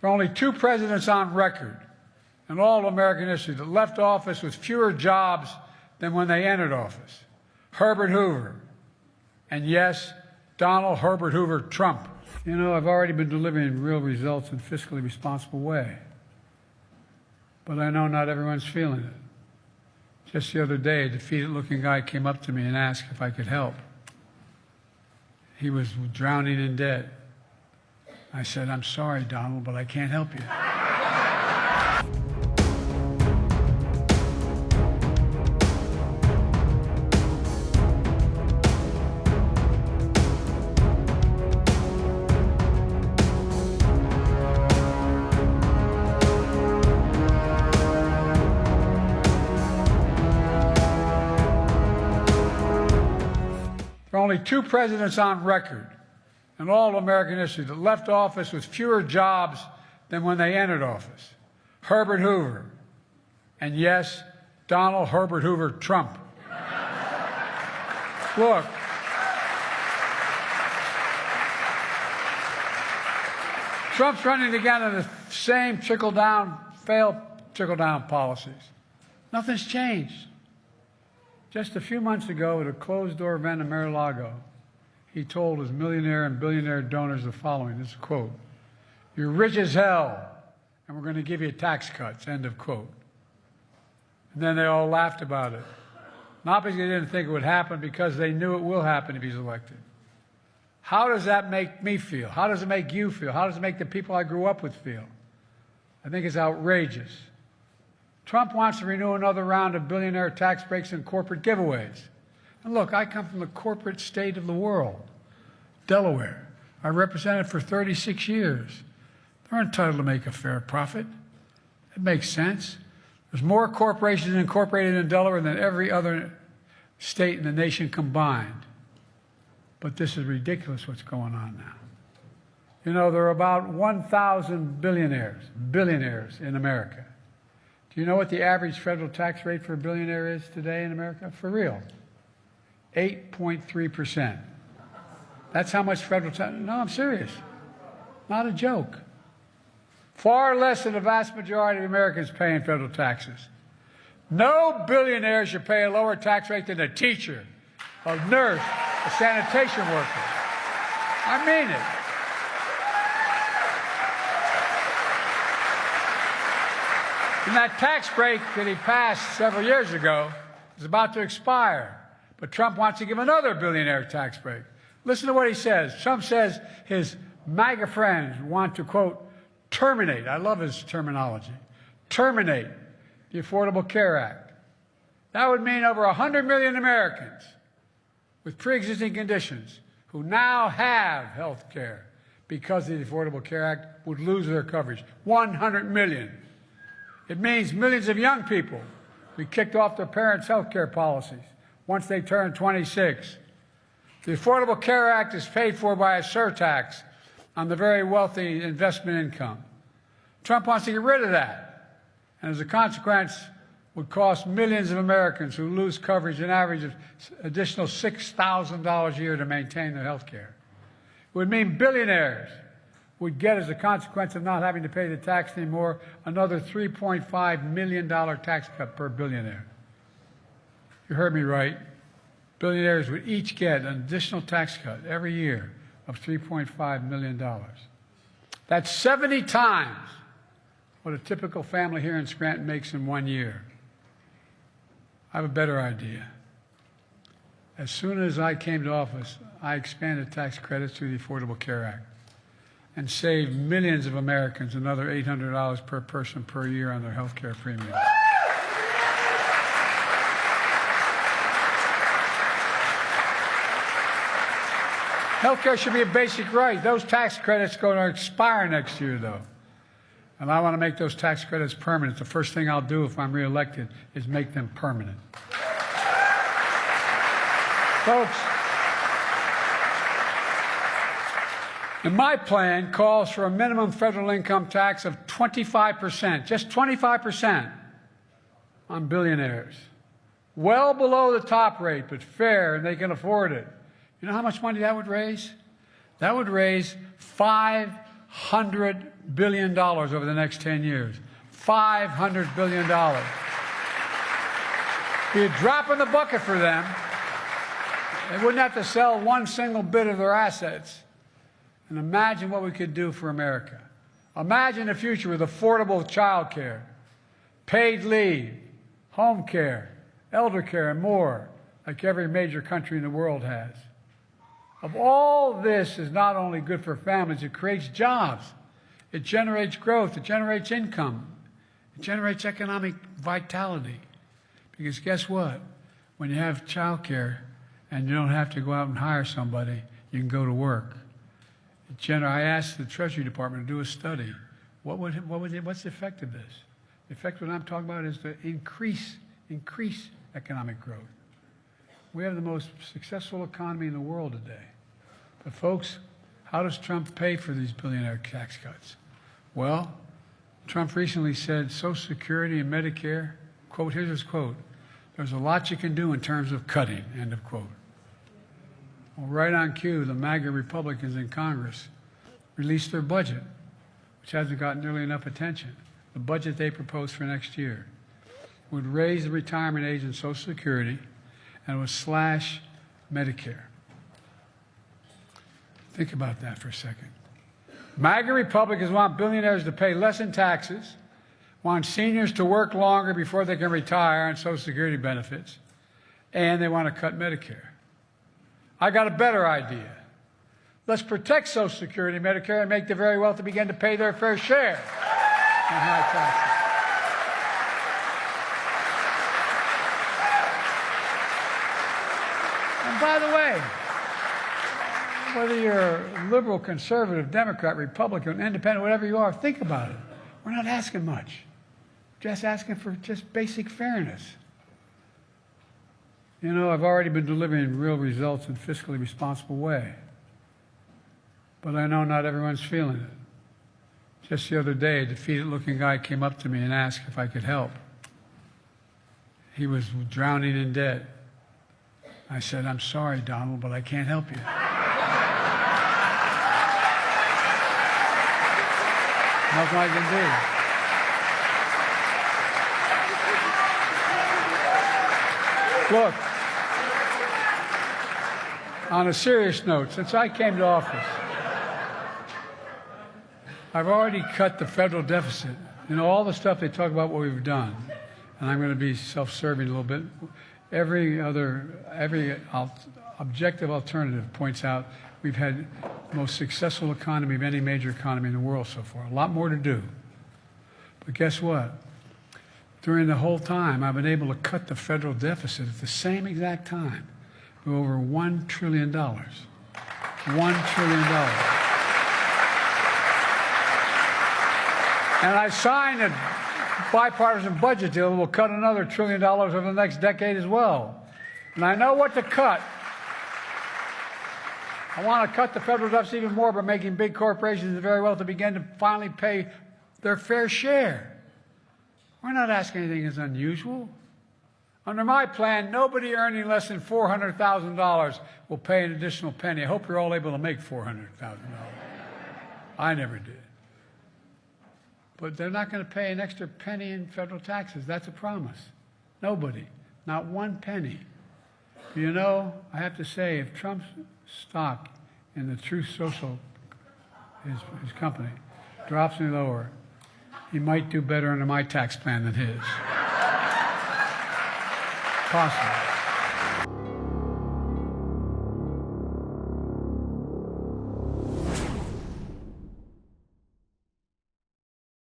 There are only two presidents on record in all of American history that left office with fewer jobs than when they entered office. Herbert Hoover, and yes, Donald Herbert Hoover Trump. You know, I've already been delivering real results in a fiscally responsible way. But I know not everyone's feeling it. Just the other day, a defeated-looking guy came up to me and asked if I could help. He was drowning in debt. I said, "I'm sorry, Donald, but I can't help you." There are only two presidents on record in all of American history that left office with fewer jobs than when they entered office. Herbert Hoover, and yes, Donald Herbert Hoover Trump. Look, Trump's running again on the same failed trickle-down policies. Nothing's changed. Just a few months ago at a closed-door event in Mar-a-Lago, he told his millionaire and billionaire donors the following, this is a quote, "You're rich as hell, and we're going to give you tax cuts," end of quote. And then they all laughed about it. Not because they didn't think it would happen, because they knew it will happen if he's elected. How does that make me feel? How does it make you feel? How does it make the people I grew up with feel? I think it's outrageous. Trump wants to renew another round of billionaire tax breaks and corporate giveaways. And look, I come from the corporate state of the world, Delaware. I represented for 36 years. They're entitled to make a fair profit. It makes sense. There's more corporations incorporated in Delaware than every other state in the nation combined. But this is ridiculous what's going on now. You know, there are about 1,000 billionaires in America. Do you know what the average federal tax rate for a billionaire is today in America? For real. 8.3%. That's how much federal tax. No, I'm serious. Not a joke. Far less than the vast majority of Americans pay in federal taxes. No billionaire should pay a lower tax rate than a teacher, a nurse, a sanitation worker. I mean it. And that tax break that he passed several years ago is about to expire. But Trump wants to give another billionaire tax break. Listen to what he says. Trump says his MAGA friends want to, quote, terminate, I love his terminology, terminate the Affordable Care Act. That would mean over 100 million Americans with pre-existing conditions who now have health care because of the Affordable Care Act would lose their coverage. 100 million. It means millions of young people who kicked off their parents' health care policies once they turn 26. The Affordable Care Act is paid for by a surtax on the very wealthy investment income. Trump wants to get rid of that, and as a consequence, would cost millions of Americans who lose coverage an average of additional $6,000 a year to maintain their health care. It would mean billionaires would get, as a consequence of not having to pay the tax anymore, another $3.5 million tax cut per billionaire. You heard me right. Billionaires would each get an additional tax cut every year of $3.5 million. That's 70 times what a typical family here in Scranton makes in 1 year. I have a better idea. As soon as I came to office, I expanded tax credits through the Affordable Care Act and saved millions of Americans another $800 per person per year on their health care premiums. Health care should be a basic right. Those tax credits are going to expire next year, though. And I want to make those tax credits permanent. The first thing I'll do if I'm reelected is make them permanent. Folks, and my plan calls for a minimum federal income tax of 25%, just 25% on billionaires. Well below the top rate, but fair, and they can afford it. You know how much money that would raise? That would raise $500 $500 billion over the next 10 years. $500 billion. Be a drop in the bucket for them. They wouldn't have to sell one single bit of their assets. And imagine what we could do for America. Imagine a future with affordable child care, paid leave, home care, elder care, and more, like every major country in the world has. Of all this is not only good for families, it creates jobs. It generates growth. It generates income. It generates economic vitality. Because guess what? When you have child care and you don't have to go out and hire somebody, you can go to work. I asked the Treasury Department to do a study. What's the effect of this? The effect of what I'm talking about is to increase economic growth. We have the most successful economy in the world today. But folks, how does Trump pay for these billionaire tax cuts? Well, Trump recently said Social Security and Medicare, quote, here's his quote, "There's a lot you can do in terms of cutting," end of quote. Well, right on cue, the MAGA Republicans in Congress released their budget, which hasn't gotten nearly enough attention. The budget they proposed for next year would raise the retirement age in Social Security and would slash Medicare. Think about that for a second. MAGA Republicans want billionaires to pay less in taxes, want seniors to work longer before they can retire on Social Security benefits, and they want to cut Medicare. I got a better idea. Let's protect Social Security and Medicare and make the very wealthy begin to pay their fair share in high taxes. And by the way, whether you're a liberal, conservative, Democrat, Republican, independent, whatever you are, think about it. We're not asking much. Just asking for just basic fairness. You know, I've already been delivering real results in a fiscally responsible way. But I know not everyone's feeling it. Just the other day, a defeated-looking guy came up to me and asked if I could help. He was drowning in debt. I said, "I'm sorry, Donald, but I can't help you." Nothing I can do. Look, on a serious note, since I came to office, I've already cut the federal deficit. You know, all the stuff they talk about what we've done, and I'm going to be self-serving a little bit. Every objective alternative points out we've had the most successful economy of any major economy in the world so far. A lot more to do. But guess what? During the whole time, I've been able to cut the federal deficit at the same exact time to over $1 trillion. $1 trillion. And I signed a bipartisan budget deal that will cut another $1 trillion over the next decade as well. And I know what to cut. I want to cut the federal deficit even more by making big corporations and very wealthy begin to finally pay their fair share. We're not asking anything that's unusual. Under my plan, nobody earning less than $400,000 will pay an additional penny. I hope you're all able to make $400,000. I never did. But they're not going to pay an extra penny in federal taxes. That's a promise. Nobody. Not one penny. You know, I have to say, if Trump's stock in the Truth Social, his company, drops any lower, he might do better under my tax plan than his. Possible.